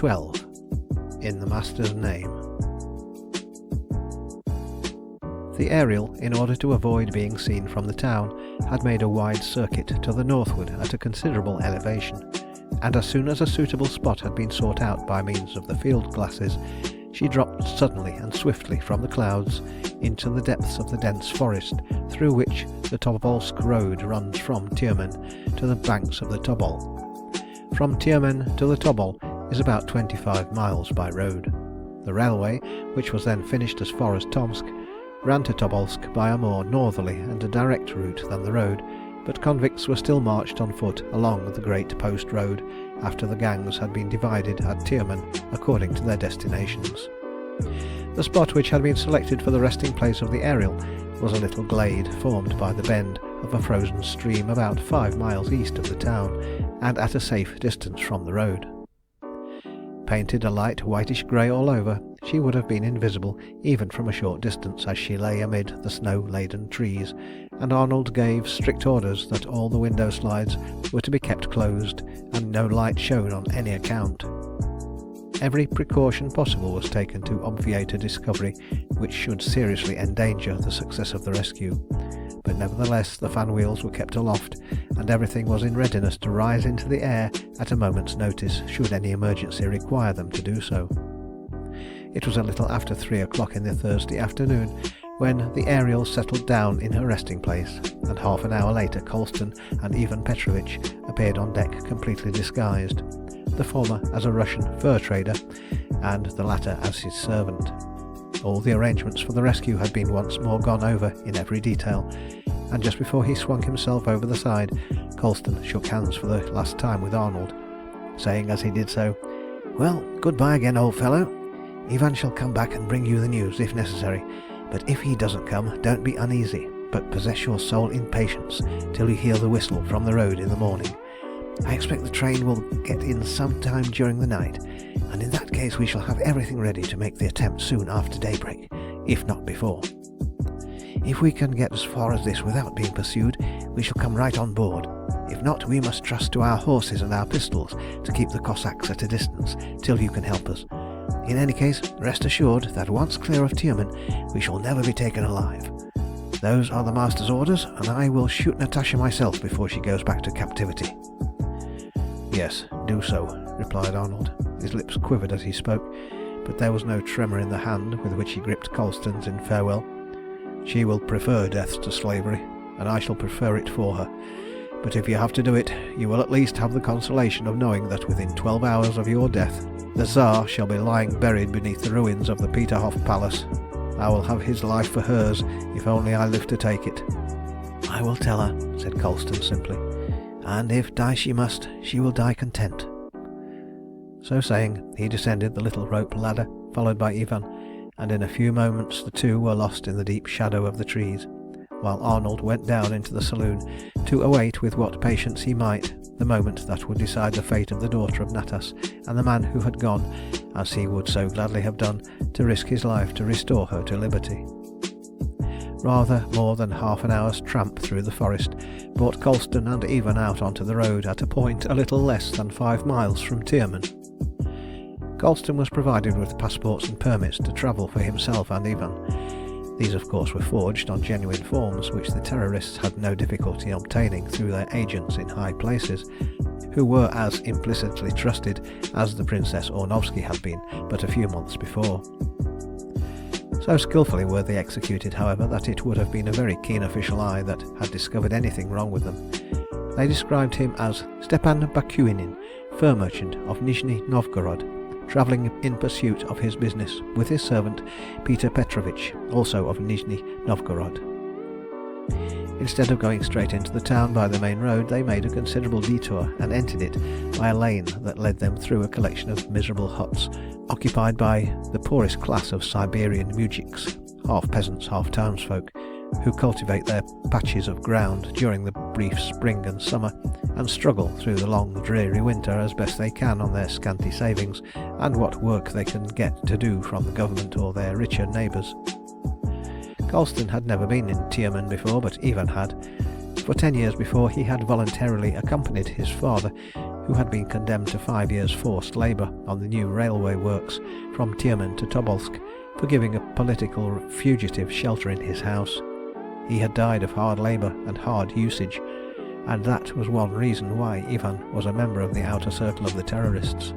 12. In the Master's Name. The Ariel, in order to avoid being seen from the town, had made a wide circuit to the northward at a considerable elevation, and as soon as a suitable spot had been sought out by means of the field glasses, she dropped suddenly and swiftly from the clouds into the depths of the dense forest through which the Tobolsk road runs from Tyumen to the banks of the Tobol. From Tyumen to the Tobol is about 25 miles by road. The railway, which was then finished as far as Tomsk, ran to Tobolsk by a more northerly and a direct route than the road, but convicts were still marched on foot along the great post road after the gangs had been divided at Tyumen according to their destinations. The spot which had been selected for the resting place of the Ariel was a little glade formed by the bend of a frozen stream about 5 miles east of the town and at a safe distance from the road. Painted a light whitish grey all over, she would have been invisible even from a short distance as she lay amid the snow-laden trees, and Arnold gave strict orders that all the window slides were to be kept closed and no light shown on any account. Every precaution possible was taken to obviate a discovery which should seriously endanger the success of the rescue, but nevertheless the fan wheels were kept aloft, and everything was in readiness to rise into the air at a moment's notice should any emergency require them to do so. It was a little after 3 o'clock in the Thursday afternoon when the Ariel settled down in her resting place, and half an hour later Colston and Ivan Petrovitch appeared on deck completely disguised, the former as a Russian fur trader and the latter as his servant. All the arrangements for the rescue had been once more gone over in every detail, and just before he swung himself over the side, Colston shook hands for the last time with Arnold, saying as he did so, "Well, goodbye again, old fellow. Ivan shall come back and bring you the news if necessary, but if he doesn't come, don't be uneasy, but possess your soul in patience till you hear the whistle from the road in the morning. I expect the train will get in some time during the night, and in that case we shall have everything ready to make the attempt soon after daybreak, if not before. If we can get as far as this without being pursued, we shall come right on board. If not, we must trust to our horses and our pistols to keep the Cossacks at a distance till you can help us. In any case, rest assured that once clear of Tyumen, we shall never be taken alive. Those are the Master's orders, and I will shoot Natasha myself before she goes back to captivity." "Yes, do so," replied Arnold. His lips quivered as he spoke, but there was no tremor in the hand with which he gripped Colston's in farewell. "She will prefer death to slavery, and I shall prefer it for her. But if you have to do it, you will at least have the consolation of knowing that within 12 hours of your death, the Tsar shall be lying buried beneath the ruins of the Peterhof Palace. I will have his life for hers, if only I live to take it." "I will tell her," said Colston simply, "and if die she must, she will die content." So saying, he descended the little rope ladder, followed by Ivan, and in a few moments the two were lost in the deep shadow of the trees, while Arnold went down into the saloon to await with what patience he might the moment that would decide the fate of the daughter of Natas and the man who had gone, as he would so gladly have done, to risk his life to restore her to liberty. Rather more than half an hour's tramp through the forest brought Colston and Ivan out onto the road at a point a little less than 5 miles from Tyumen. Colston was provided with passports and permits to travel for himself and Ivan. These, of course, were forged on genuine forms, which the terrorists had no difficulty obtaining through their agents in high places, who were as implicitly trusted as the Princess Ornovsky had been but a few months before. So skillfully were they executed, however, that it would have been a very keen official eye that had discovered anything wrong with them. They described him as Stepan Bakuinin, fur merchant of Nizhny Novgorod, travelling in pursuit of his business with his servant Peter Petrovitch, also of Nizhny Novgorod. Instead of going straight into the town by the main road, they made a considerable detour and entered it by a lane that led them through a collection of miserable huts occupied by the poorest class of Siberian mujiks, half peasants, half townsfolk, who cultivate their patches of ground during the brief spring and summer, and struggle through the long dreary winter as best they can on their scanty savings and what work they can get to do from the government or their richer neighbours. Colston had never been in Tyumen before, but Ivan had. For 10 years before he had voluntarily accompanied his father, who who had been condemned to 5 years forced labour on the new railway works from Tiumen to Tobolsk for giving a political fugitive shelter in his house. He had died of hard labour and hard usage, and that was one reason why Ivan was a member of the outer circle of the terrorists.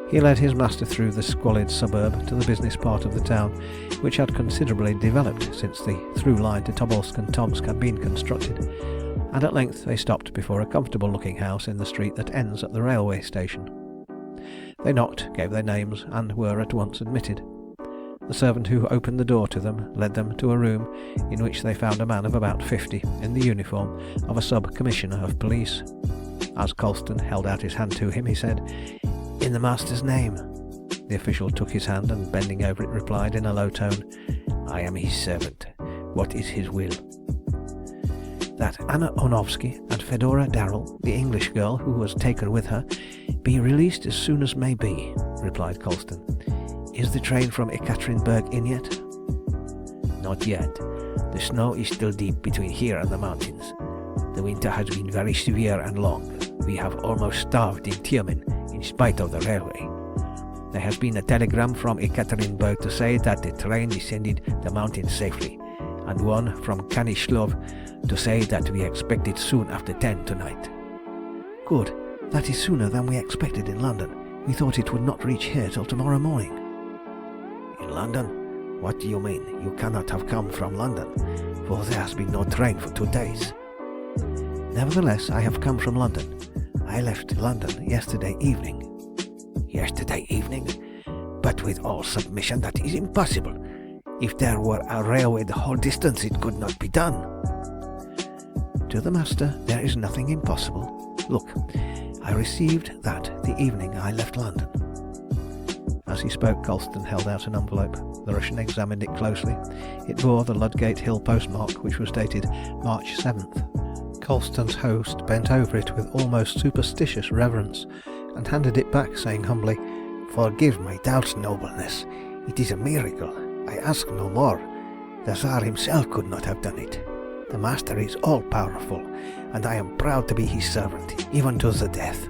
He led his master through the squalid suburb to the business part of the town, which had considerably developed since the through line to Tobolsk and Tomsk had been constructed, and at length they stopped before a comfortable-looking house in the street that ends at the railway station. They knocked, gave their names, and were at once admitted. The servant who opened the door to them led them to a room in which they found a man of about 50 in the uniform of a sub-commissioner of police. As Colston held out his hand to him, he said, "In the master's name." The official took his hand and, bending over it, replied in a low tone, "I am his servant. What is his will?" "That Anna Onovsky and Fedora Darrell, the English girl who was taken with her, be released as soon as may be," replied Colston. "Is the train from Ekaterinburg in yet?" "Not yet. The snow is still deep between here and the mountains. The winter has been very severe and long. We have almost starved in Tiumen, in spite of the railway. There has been a telegram from Ekaterinburg to say that the train descended the mountains safely, and one from Kanishlov to say that we expect it soon after 10 tonight." "Good. That is sooner than we expected in London. We thought it would not reach here till tomorrow morning." "In London? What do you mean? You cannot have come from London, for there has been no train for 2 days." "Nevertheless, I have come from London. I left London yesterday evening." "Yesterday evening? But with all submission that is impossible. If there were a railway the whole distance it could not be done." "To the master there is nothing impossible. Look, I received that the evening I left London." As he spoke, Colston held out an envelope. The Russian examined it closely. It bore the Ludgate Hill postmark, which was dated March 7th. Colston's host bent over it with almost superstitious reverence, and handed it back, saying humbly, "Forgive my doubts, nobleness. It is a miracle. I ask no more. The Tsar himself could not have done it. The master is all-powerful, and I am proud to be his servant, even to the death."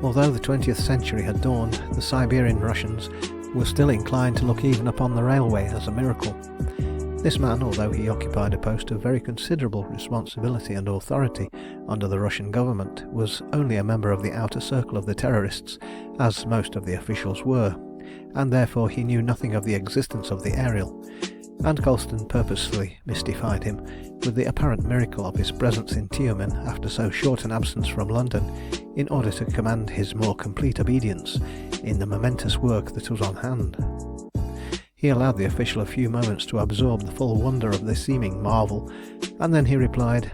Although the 20th century had dawned, the Siberian Russians were still inclined to look even upon the railway as a miracle. This man, although he occupied a post of very considerable responsibility and authority under the Russian government, was only a member of the outer circle of the terrorists, as most of the officials were, and therefore he knew nothing of the existence of the Ariel, and Colston purposely mystified him with the apparent miracle of his presence in Tiumen after so short an absence from London, in order to command his more complete obedience in the momentous work that was on hand. He allowed the official a few moments to absorb the full wonder of this seeming marvel, and then he replied,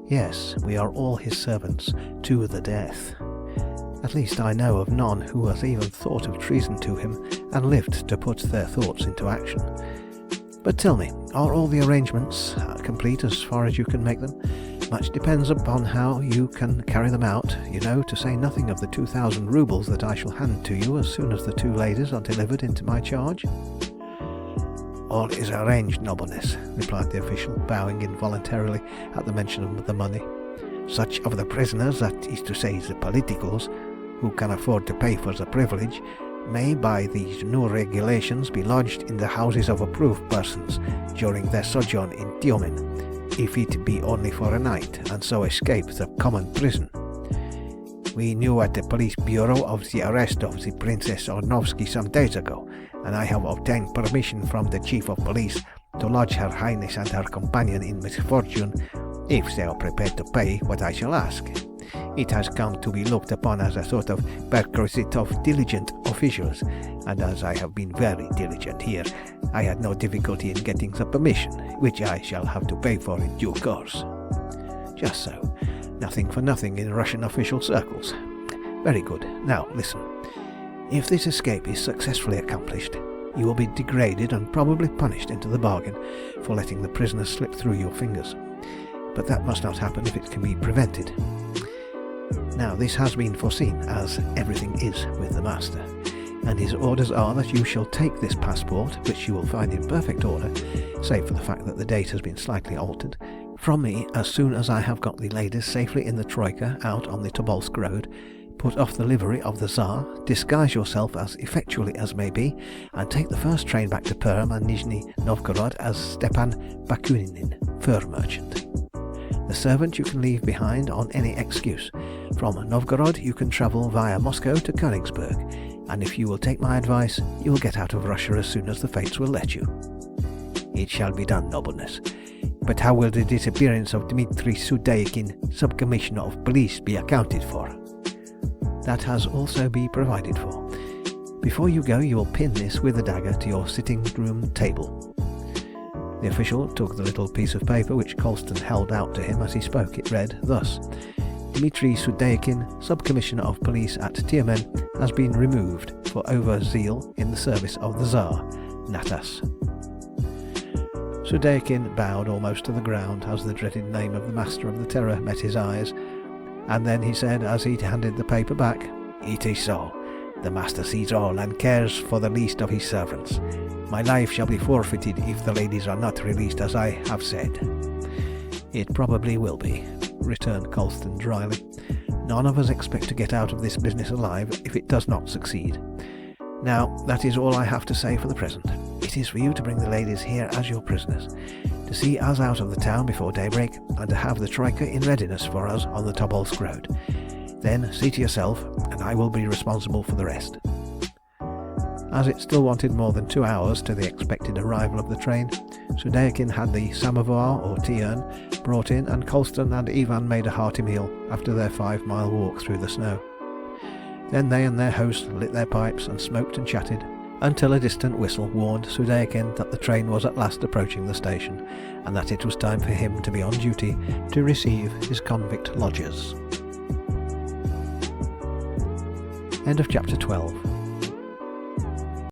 "Yes, we are all his servants, to the death. At least I know of none who has even thought of treason to him, and lived to put their thoughts into action. But tell me, are all the arrangements complete as far as you can make them? Much depends upon how you can carry them out, you know, to say nothing of the 2,000 roubles that I shall hand to you as soon as the 2 ladies are delivered into my charge." "All is arranged, nobleness," replied the official, bowing involuntarily at the mention of the money. "Such of the prisoners, that is to say the politicals, who can afford to pay for the privilege, may by these new regulations be lodged in the houses of approved persons during their sojourn in Tiumen, if it be only for a night, and so escape the common prison. We knew at the police bureau of the arrest of the Princess Ornovsky some days ago, and I have obtained permission from the chief of police to lodge Her Highness and her companion in misfortune, if they are prepared to pay what I shall ask. It has come to be looked upon as a sort of perquisite of diligent officials, and as I have been very diligent here, I had no difficulty in getting the permission, which I shall have to pay for in due course." "Just so. Nothing for nothing in Russian official circles. Very good. Now listen. If this escape is successfully accomplished, you will be degraded and probably punished into the bargain for letting the prisoners slip through your fingers. But that must not happen if it can be prevented. Now this has been foreseen, as everything is with the master, and his orders are that you shall take this passport, which you will find in perfect order, save for the fact that the date has been slightly altered, from me, as soon as I have got the ladies safely in the troika out on the Tobolsk road, put off the livery of the Tsar, disguise yourself as effectually as may be, and take the first train back to Perm and Nizhny Novgorod as Stepan Bakunin, fur merchant. The servant you can leave behind on any excuse. From Novgorod you can travel via Moscow to Königsberg, and if you will take my advice, you will get out of Russia as soon as the fates will let you. It shall be done, nobleness. But how will the disappearance of Dmitri Sudeikin, Sub-Commissioner of Police, be accounted for? That has also been provided for. Before you go, you will pin this with a dagger to your sitting room table. The official took the little piece of paper which Colston held out to him as he spoke. It read thus: Dmitri Sudeikin, Sub-Commissioner of Police at Tiumen, has been removed for over-zeal in the service of the Tsar. Natas. Sudeikin bowed almost to the ground as the dreaded name of the Master of the Terror met his eyes, and then he said, as he handed the paper back, "It is so. The Master sees all and cares for the least of his servants. My life shall be forfeited if the ladies are not released as I have said." "It probably will be," returned Colston dryly. "None of us expect to get out of this business alive if it does not succeed. Now, that is all I have to say for the present. It is for you to bring the ladies here as your prisoners, to see us out of the town before daybreak, and to have the troika in readiness for us on the Tobolsk road. Then see to yourself, and I will be responsible for the rest." As it still wanted more than 2 hours to the expected arrival of the train, Sudeikin had the samovar or tea urn brought in, and Colston and Ivan made a hearty meal after their 5-mile walk through the snow. Then they and their host lit their pipes and smoked and chatted, until a distant whistle warned Sudeikin that the train was at last approaching the station, and that it was time for him to be on duty to receive his convict lodgers. End of chapter 12.